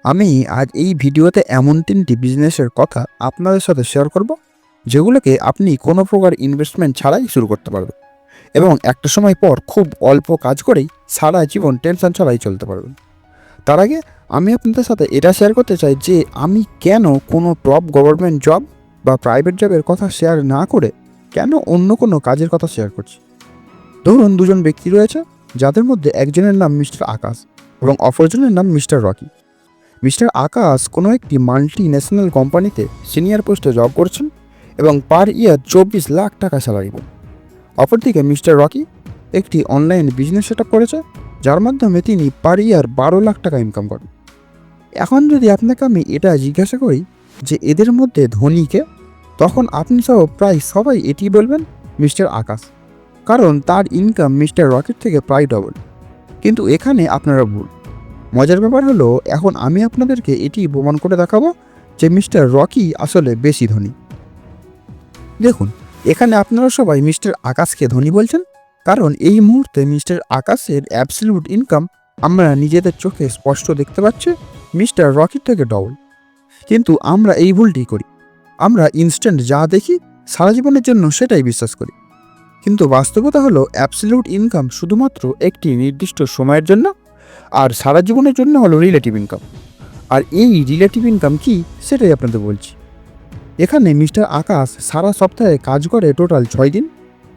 আমি আজ এই ভিডিওতে এমন ৩টি বিজনেসের কথা আপনাদের সাথে শেয়ার করব, যেগুলোকে আপনি কোনো প্রকার ইনভেস্টমেন্ট ছাড়াই শুরু করতে পারবেন এবং একটা সময় পর খুব অল্প কাজ করেই সারা জীবন টেনশন ছাড়াই চলতে পারবেন। তার আগে আমি আপনাদের সাথে এটা শেয়ার করতে চাই যে আমি কেন কোনো টপ গভর্নমেন্ট জব বা প্রাইভেট জবের কথা শেয়ার না করে কেন অন্য কোনো কাজের কথা শেয়ার করছি। ধরুন দুজন ব্যক্তি রয়েছে, যাদের মধ্যে একজনের নাম মিস্টার আকাশ এবং অপরজনের নাম মিস্টার রকি। মিস্টার আকাশ কোনো একটি মাল্টি ন্যাশনাল কোম্পানিতে সিনিয়র পোস্টে জব করছেন এবং পার ইয়ার 24 লাখ টাকা স্যালারি পান। অপরদিকে মিস্টার রকি একটি অনলাইন বিজনেস সেট আপ করেছে, যার মাধ্যমে তিনি পার ইয়ার 12 লাখ টাকা ইনকাম করেন। এখন যদি আপনাকে আমি এটা জিজ্ঞাসা করি যে এদের মধ্যে ধনীকে, তখন আপনি সহ প্রায় সবাই এটি বলবেন মিস্টার আকাশ, কারণ তার ইনকাম মিস্টার রকির থেকে প্রায় ডবল। কিন্তু এখানে আপনারা ভুল। মজার ব্যাপার হলো, এখন আমি আপনাদেরকে এটি প্রমাণ করে দেখাবো যে মিস্টার রকি আসলে বেশি ধনী। দেখুন, এখানে আপনারা সবাই মিস্টার আকাশকে ধনী বলছেন, কারণ এই মুহূর্তে মিস্টার আকাশের অ্যাবসলিউট ইনকাম আমরা নিজেদের চোখে স্পষ্ট দেখতে পাচ্ছি মিস্টার রকির থেকে ডবল। কিন্তু আমরা এই ভুলটি করি। আমরা ইনস্ট্যান্ট যা দেখি সারা জীবনের জন্য সেটাই বিশ্বাস করি। কিন্তু বাস্তবতা হলো অ্যাবসলিউট ইনকাম শুধুমাত্র একটি নির্দিষ্ট সময়ের জন্য, আর সারা জীবনের জন্য হলো রিলেটিভ ইনকাম। আর এই রিলেটিভ ইনকাম কি সেটাই আপনাদের বলছি। এখানে মিস্টার আকাশ সারা সপ্তাহে কাজ করে টোটাল 6 দিন,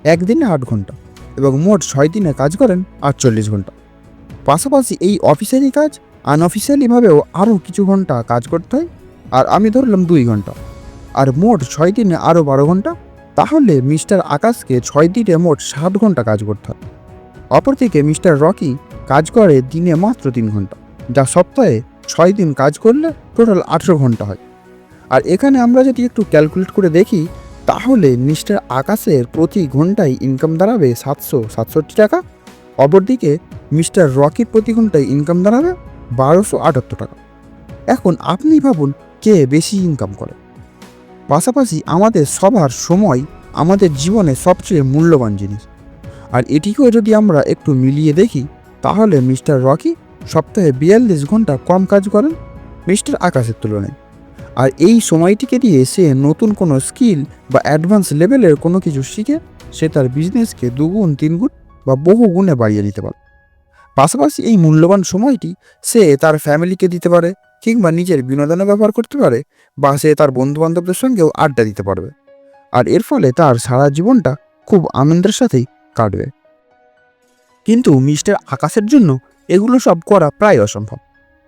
একদিনে 8 ঘন্টা এবং মোট 6 দিনে কাজ করেন 48 ঘন্টা। পাশাপাশি এই অফিসিয়ালি কাজ আনঅফিসিয়ালিভাবেও আরও কিছু ঘন্টা কাজ করতে হয়, আর আমি ধরলাম 2 ঘন্টা, আর মোট 6 দিনে আরও 12 ঘন্টা। তাহলে মিস্টার আকাশকে 6 দিনে মোট 7 ঘন্টা কাজ করতে হয়। অপরদিকে মিস্টার রকি কাজ করে দিনে মাত্র 3 ঘন্টা, যা সপ্তাহে 6 দিন কাজ করলে টোটাল 18 ঘন্টা হয়। আর এখানে আমরা যদি একটু ক্যালকুলেট করে দেখি, তাহলে মিস্টার আকাশের প্রতি ঘন্টায় ইনকাম দাঁড়াবে 767 টাকা। অপরদিকে মিস্টার রকির প্রতি ঘন্টায় ইনকাম দাঁড়াবে 1278 টাকা। এখন আপনি ভাবুন কে বেশি ইনকাম করে। পাশাপাশি আমাদের সবার সময় আমাদের জীবনে সবচেয়ে মূল্যবান জিনিস, আর এটিকেও যদি আমরা একটু মিলিয়ে দেখি, তাহলে মিস্টার রকি সপ্তাহে 42 ঘন্টা কম কাজ করেন মিস্টার আকাশের তুলনায়। আর এই সময়টিকে দিয়ে সে নতুন কোনো স্কিল বা অ্যাডভান্স লেভেলের কোনো কিছু শিখে সে তার বিজনেসকে 2 গুণ 3 গুণ বা বহু গুণে বাড়িয়ে দিতে পারে। পাশাপাশি এই মূল্যবান সময়টি সে তার ফ্যামিলিকে দিতে পারে, কিংবা নিজের বিনোদনে ব্যবহার করতে পারে, বা সে তার বন্ধুবান্ধবদের সঙ্গেও আড্ডা দিতে পারবে। আর এর ফলে তার সারা জীবনটা খুব আনন্দের সাথেই কাটবে। কিন্তু মিস্টার আকাশের জন্য এগুলো সব করা প্রায় অসম্ভব,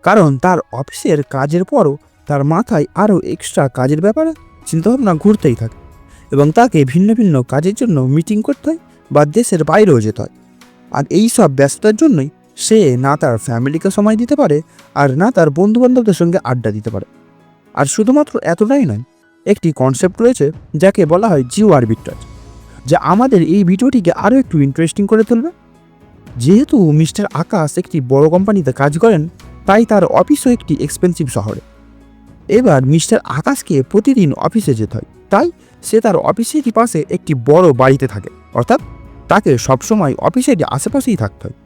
কারণ তার অফিসের কাজের পরও তার মাথায় আরও এক্সট্রা কাজের ব্যাপারে চিন্তাভাবনা ঘুরতেই থাকে এবং তাকে ভিন্ন ভিন্ন কাজের জন্য মিটিং করতে হয় বা দেশের বাইরেও যেতে হয়। আর এই সব ব্যস্ততার জন্যই সে না তার ফ্যামিলিকে সময় দিতে পারে, আর না তার বন্ধুবান্ধবদের সঙ্গে আড্ডা দিতে পারে। আর শুধুমাত্র এতটাই নয়, একটি কনসেপ্ট রয়েছে যাকে বলা হয় জিও আরবিট্রাজ, যা আমাদের এই ভিডিওটিকে আরও একটু ইন্টারেস্টিং করে তুলবে। যেহেতু মিস্টার আকাশ একটি বড় কোম্পানিতে কাজ করেন, তাই তার অফিসও একটি এক্সপেন্সিভ শহরে। এবার মিস্টার আকাশকে প্রতিদিন অফিসে যেতে হয়, তাই সে তার অফিসেরই পাশে একটি বড় বাড়িতে থাকে, অর্থাৎ তাকে সবসময় অফিসের আশেপাশেই থাকতে হয়।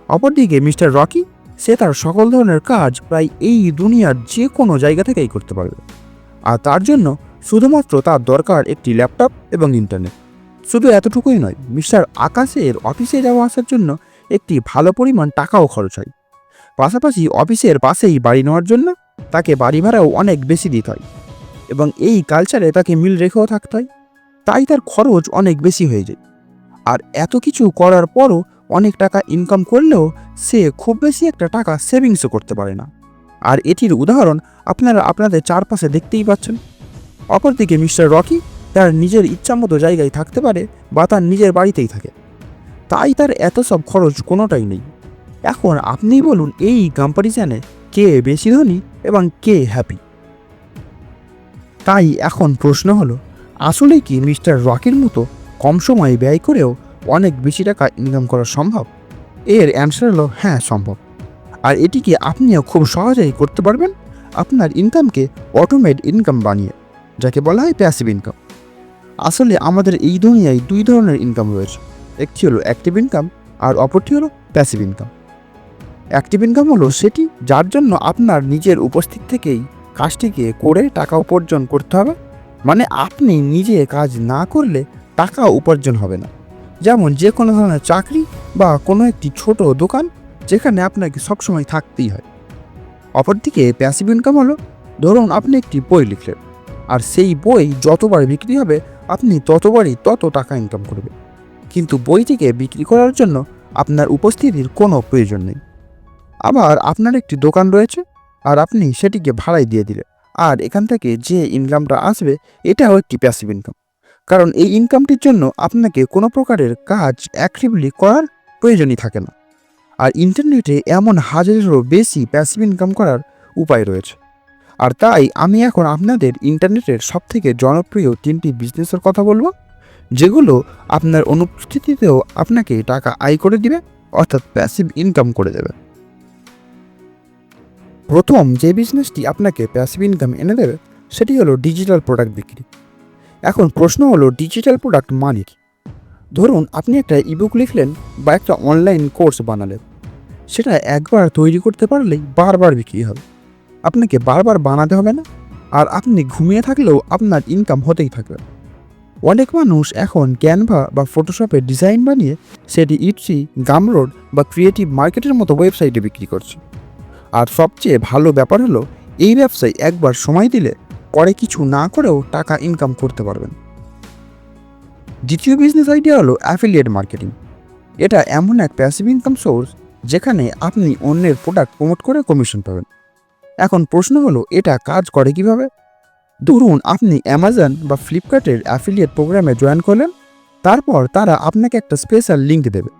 অপরদিকে মিস্টার রকি, সে তার সকল ধরনের কাজ প্রায় এই দুনিয়ার যে কোনো জায়গা থেকেই করতে পারবে, আর তার জন্য শুধুমাত্র তার দরকার একটি ল্যাপটপ এবং ইন্টারনেট। শুধু এতটুকুই নয়, মিস্টার আকাশের অফিসে যাওয়া আসার জন্য একটি ভালো পরিমাণ টাকাও খরচ হয়। পাশাপাশি অফিসের পাশেই বাড়ি নেওয়ার জন্য তাকে বাড়ি ভাড়াও অনেক বেশি দিতে হয় এবং এই কালচারে তাকে মিল রেখেও থাকতে হয়, তাই তার খরচ অনেক বেশি হয়ে যায়। আর এত কিছু করার পরও অনেক টাকা ইনকাম করলেও সে খুব বেশি একটা টাকা সেভিংসও করতে পারে না। আর এটির উদাহরণ আপনারা আপনাদের চারপাশে দেখতেই পাচ্ছেন। অপরদিকে মিস্টার রকি তার নিজের ইচ্ছামতো জায়গায় থাকতে পারে বা তার নিজের বাড়িতেই থাকে, তাই তার এত সব খরচ কোনোটাই নেই। এখন আপনি বলুন, এই কম্পারিজনে কে বেশি ধনী এবং কে হ্যাপি? তাই এখন প্রশ্ন হলো, আসলে কি মিস্টার রকির মতো কম সময়ে ব্যয় করেও অনেক বেশি টাকা ইনকাম করা সম্ভব? এর অ্যান্সার হলো হ্যাঁ, সম্ভব। আর এটিকে আপনিও খুব সহজেই করতে পারবেন আপনার ইনকামকে অটোমেট ইনকাম বানিয়ে, যাকে বলা হয় প্যাসিভ ইনকাম। আসলে আমাদের এই দুনিয়ায় 2 ধরনের ইনকাম রয়েছে, একটি হলো অ্যাক্টিভ ইনকাম আর অপরটি হলো প্যাসিভ ইনকাম। অ্যাক্টিভ ইনকাম হলো সেটি যার জন্য আপনার নিজের উপস্থিত থেকেই কাজটিকে করে টাকা উপার্জন করতে হবে। মানে আপনি নিজে কাজ না করলে টাকা উপার্জন হবে না। যেমন যে কোনো ধরনের চাকরি বা কোনো একটি ছোট দোকান যেখানে আপনাকে সবসময় থাকতেই হয়। অপরদিকে প্যাসিভ ইনকাম হলো, ধরুন আপনি একটি বই লিখলেন, আর সেই বই যতবার বিক্রি হবে আপনি ততবারই তত টাকা ইনকাম করবেন, কিন্তু বইটিকে বিক্রি করার জন্য আপনার উপস্থিতির কোনো প্রয়োজন নেই। আবার আপনার একটি দোকান রয়েছে আর আপনি সেটিকে ভাড়ায় দিয়ে দিলেন, আর এখান থেকে যে ইনকামটা আসবে এটাও একটি প্যাসিভ ইনকাম, কারণ এই ইনকামটির জন্য আপনাকে কোনো প্রকারের কাজ অ্যাক্টিভলি করার প্রয়োজনই থাকে না। আর ইন্টারনেটে এমন হাজারেরও বেশি প্যাসিভ ইনকাম করার উপায় রয়েছে। আর তাই আমি এখন আপনাদের ইন্টারনেটের সবথেকে জনপ্রিয় 3টি বিজনেসের কথা বলবো, যেগুলো আপনার অনুপস্থিতিতেও আপনাকে টাকা আয় করে দিবে, অর্থাৎ প্যাসিভ ইনকাম করে দেবে। প্রথম যে বিজনেসটি আপনাকে প্যাসিভ ইনকাম এনে দেবে সেটি হলো ডিজিটাল প্রোডাক্ট বিক্রি। এখন প্রশ্ন হলো ডিজিটাল প্রোডাক্ট মানে কি? ধরুন আপনি একটা ইবুক লিখলেন বা একটা অনলাইন কোর্স বানালেন, সেটা একবার তৈরি করতে পারলেই বারবার বিক্রি হবে, আপনাকে বারবার বানাতে হবে না, আর আপনি ঘুমিয়ে থাকলেও আপনার ইনকাম হতেই থাকবে। অনেক মানুষ এখন ক্যানভা বা ফটোশপে ডিজাইন বানিয়ে সেটি ইটসি, গামরোড বা ক্রিয়েটিভ মার্কেটের মতো ওয়েবসাইটে বিক্রি করছে। আর সবচেয়ে ভালো ব্যাপার হলো এই ব্যবসায় একবার সময় দিলে পরে কিছু না করেও টাকা ইনকাম করতে পারবেন। দ্বিতীয় বিজনেস আইডিয়া হলো অ্যাফিলিয়েট মার্কেটিং। এটা এমন এক প্যাসিভ ইনকাম সোর্স যেখানে আপনি অন্যের প্রোডাক্ট প্রমোট করে কমিশন পাবেন। এখন প্রশ্ন হলো এটা কাজ করে কিভাবে? ধরুন আপনি অ্যামাজন বা ফ্লিপকার্টের অ্যাফিলিয়েট প্রোগ্রামে জয়েন করলেন, তারপর তারা আপনাকে একটা স্পেশাল লিঙ্ক দেবে।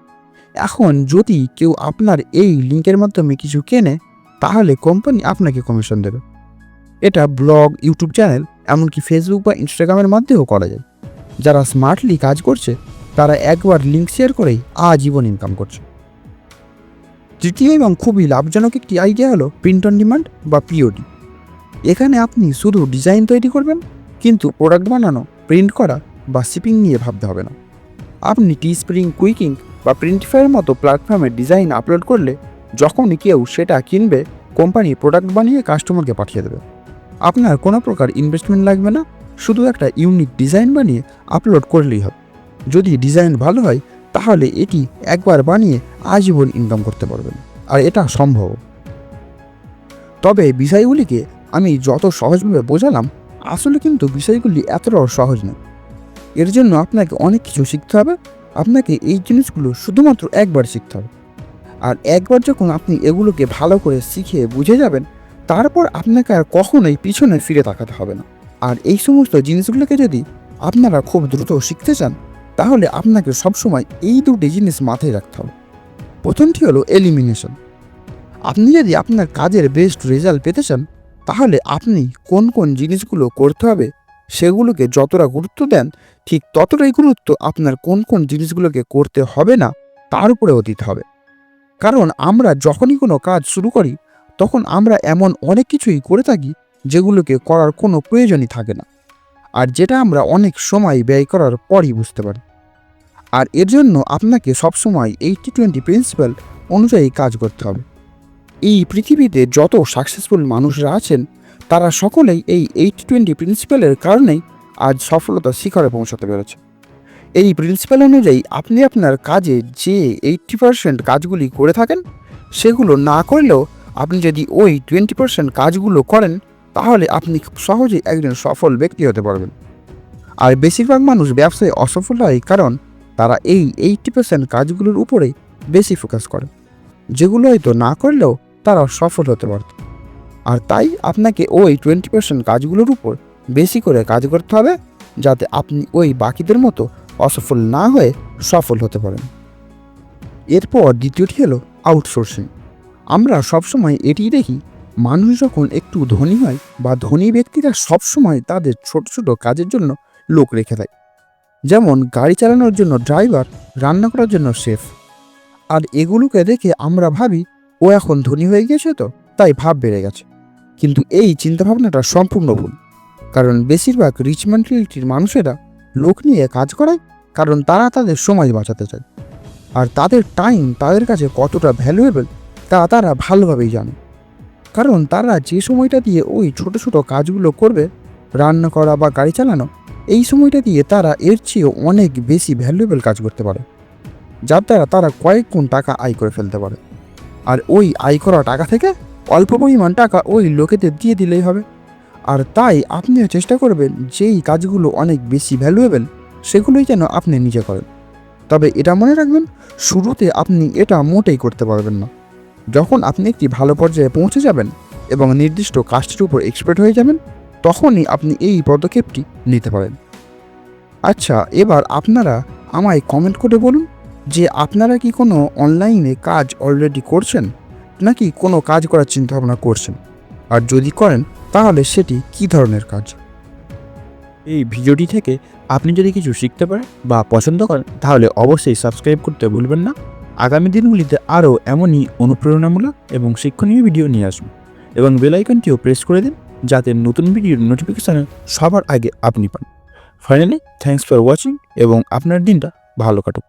এখন যদি কেউ আপনার এই লিঙ্কের মাধ্যমে কিছু কেনে তাহলে কোম্পানি আপনাকে কমিশন দেবে। এটা ব্লগ, ইউটিউব চ্যানেল, এমনকি ফেসবুক বা ইনস্টাগ্রামের মাধ্যমেও করা যায়। যারা স্মার্টলি কাজ করছে তারা একবার লিঙ্ক শেয়ার করেই আজীবন ইনকাম করছে। তৃতীয় এবং খুবই লাভজনক একটি আইডিয়া হলো প্রিন্ট অন ডিমান্ড বা পিওডি। এখানে আপনি শুধু ডিজাইন তৈরি করবেন, কিন্তু প্রোডাক্ট বানানো, প্রিন্ট করা বা শিপিং নিয়ে ভাবতে হবে না। আপনি টিস্প্রিং, কুইকিং বা প্রিন্টিফাইয়ের মতো প্ল্যাটফর্মে ডিজাইন আপলোড করলে যখনই কেউ সেটা কিনবে কোম্পানি প্রোডাক্ট বানিয়ে কাস্টমারকে পাঠিয়ে দেবে। আপনার কোনো প্রকার ইনভেস্টমেন্ট লাগবে না, শুধু একটা ইউনিক ডিজাইন বানিয়ে আপলোড করলেই হবে। যদি ডিজাইন ভালো হয় তাহলে এটি একবার বানিয়ে আজীবন ইনকাম করতে পারবেন, আর এটা সম্ভব। তবে বিষয়গুলিকে আমি যত সহজভাবে বোঝালাম, আসলে কিন্তু বিষয়গুলি এতটাও সহজ নয়। এর জন্য আপনাকে অনেক কিছু শিখতে হবে। আপনাকে এই জিনিসগুলো শুধুমাত্র একবার শিখতে হবে, আর একবার যখন আপনি এগুলোকে ভালো করে শিখে বুঝে যাবেন, তারপর আপনাকে আর কখনোই পিছনে ফিরে তাকাতে হবে না। আর এই সমস্ত জিনিসগুলোকে যদি আপনারা খুব দ্রুত শিখতে চান তাহলে আপনাকে সবসময় এই দুটি জিনিস মাথায় রাখতে হবে। প্রথমটি হলো এলিমিনেশন। আপনি যদি আপনার কাজের বেস্ট রেজাল্ট পেতে চান তাহলে আপনি কোন কোন জিনিসগুলো করতে হবে সেগুলোকে যতটা গুরুত্ব দেন, ঠিক ততটাই গুরুত্ব আপনার কোন কোন জিনিসগুলোকে করতে হবে না তার উপরেও দিতে হবে। কারণ আমরা যখনই কোনো কাজ শুরু করি তখন আমরা এমন অনেক কিছুই করে থাকি যেগুলোকে করার কোনো প্রয়োজনই থাকে না, আর যেটা আমরা অনেক সময় ব্যয় করার পরই বুঝতে পারি। আর এর জন্য আপনাকে সবসময় 80-20 প্রিন্সিপাল অনুযায়ী কাজ করতে হবে। এই পৃথিবীতে যত সাকসেসফুল মানুষরা আছেন তারা সকলেই এই 80-20 প্রিন্সিপালের কারণেই আজ সফলতার শিখরে পৌঁছাতে পেরেছে। এই প্রিন্সিপাল অনুযায়ী আপনি আপনার কাজে যে 80% কাজগুলি করে থাকেন সেগুলো না করলেও আপনি যদি ওই 20% কাজগুলো করেন তাহলে আপনি খুব সহজেই একজন সফল ব্যক্তি হতে পারবেন। আর বেশিরভাগ মানুষ ব্যবসায় অসফল হয় কারণ তারা এই 80% কাজগুলোর উপরেই বেশি ফোকাস করে, যেগুলো হয়তো না করলেও তারা সফল হতে পারত। আর তাই আপনাকে ওই 20% কাজগুলোর উপর বেশি করে কাজ করতে হবে যাতে আপনি ওই বাকিদের মতো অসফল না হয়ে সফল হতে পারেন। এরপর দ্বিতীয়টি হলো আউটসোর্সিং। আমরা সবসময় এটি দেখি, মানুষ যখন একটু ধনী হয় বা ধনী ব্যক্তিরা সবসময় তাদের ছোট ছোট কাজের জন্য লোক রেখে দেয়, যেমন গাড়ি চালানোর জন্য ড্রাইভার, রান্না করার জন্য শেফ। আর এগুলোকে দেখে আমরা ভাবি ও এখন ধনী হয়ে গেছে তো তাই ভাব বেড়ে গেছে, কিন্তু এই চিন্তাভাবনাটা সম্পূর্ণ ভুল। কারণ বেশিরভাগ রিচ মেন্টালিটির মানুষেরা লোক নিয়ে কাজ করায় কারণ তারা তাদের সময় বাঁচাতে চায়, আর তাদের টাইম তাদের কাছে কতটা ভ্যালুয়েবল তা তারা ভালোভাবেই জানে, কারণ তারা যে সময়টা দিয়ে ওই ছোট ছোট কাজগুলো করবে, রান্না করা বা গাড়ি চালানো, এই সময়টা দিয়ে তারা এর চেয়েও অনেক বেশি ভ্যালুয়েবল কাজ করতে পারে, যার দ্বারা তারা কয়েক গুণ টাকা আয় করে ফেলতে পারে। আর ওই আয় করা টাকা থেকে অল্প পরিমাণ টাকা ওই লোকেদের দিয়ে দিলেই হবে। আর তাই আপনিও চেষ্টা করবেন যেই কাজগুলো অনেক বেশি ভ্যালুয়েবল সেগুলোই যেন আপনি নিজে করেন। তবে এটা মনে রাখবেন, শুরুতে আপনি এটা মোটেই করতে পারবেন না। যখন আপনি একটি ভালো পর্যায়ে পৌঁছে যাবেন এবং নির্দিষ্ট কাজটির উপর এক্সপার্ট হয়ে যাবেন, তখনই আপনি এই পদক্ষেপটি নিতে পারেন। আচ্ছা, এবার আপনারা আমায় কমেন্ট করে বলুন যে আপনারা কি কোনো অনলাইনে কাজ অলরেডি করছেন, নাকি কোনো কাজ করার চিন্তাভাবনা করছেন, আর যদি করেন তাহলে সেটি কী ধরনের কাজ। এই ভিডিওটি থেকে আপনি যদি কিছু শিখতে পারেন বা পছন্দ করেন তাহলে অবশ্যই সাবস্ক্রাইব করতে ভুলবেন না। আগামী দিনগুলিতে আরও এমনই অনুপ্রেরণামূলক এবং শিক্ষণীয় ভিডিও নিয়ে আসুন, এবং বেল আইকনটিও প্রেস করে দিন যাতে নতুন ভিডিওর নোটিফিকেশান সবার আগে আপনি পান। ফাইনালি থ্যাঙ্কস ফর ওয়াচিং, এবং আপনার দিনটা ভালো কাটুক।